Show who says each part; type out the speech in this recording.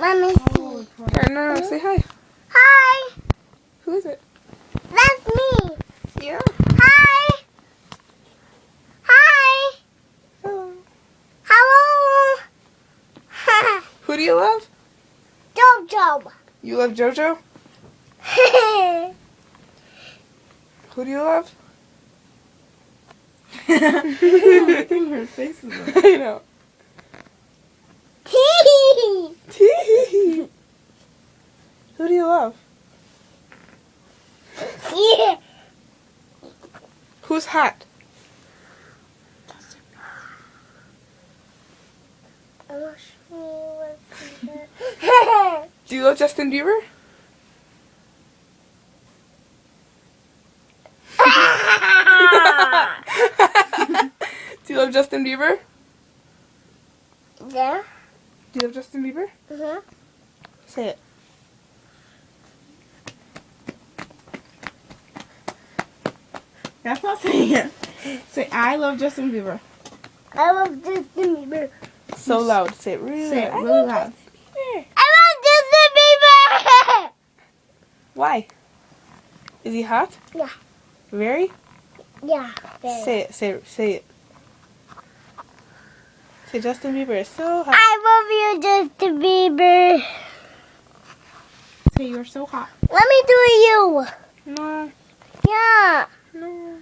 Speaker 1: Let me see.
Speaker 2: Here, no, say hi.
Speaker 1: Hi.
Speaker 2: Who is it?
Speaker 1: That's me.
Speaker 2: Yeah.
Speaker 1: Hi. Hi.
Speaker 2: Hello.
Speaker 1: Hello.
Speaker 2: Who do you love?
Speaker 1: Jojo.
Speaker 2: You love JoJo? Who do you love?
Speaker 3: Her face is up.
Speaker 2: I know. Tee. Who do you love?
Speaker 1: Yeah.
Speaker 2: Who's hot? Do you love Justin Bieber? Do you love Justin Bieber?
Speaker 1: Yeah.
Speaker 2: Do you love Justin Bieber?
Speaker 1: Mhm.
Speaker 2: Say it.
Speaker 3: That's not saying it. Say, I love Justin Bieber.
Speaker 1: I love Justin Bieber.
Speaker 2: So loud. Say it really
Speaker 3: Say it
Speaker 2: loud.
Speaker 3: really loud.
Speaker 1: I love Justin Bieber.
Speaker 2: Why? Is he hot?
Speaker 1: Yeah.
Speaker 2: Very?
Speaker 1: Yeah.
Speaker 2: Say it. Say it. Say it. Say Justin Bieber is so hot.
Speaker 1: I love you, Justin Bieber.
Speaker 3: Say, you're so hot.
Speaker 1: Let me do you.
Speaker 2: No.
Speaker 1: Yeah.
Speaker 2: No.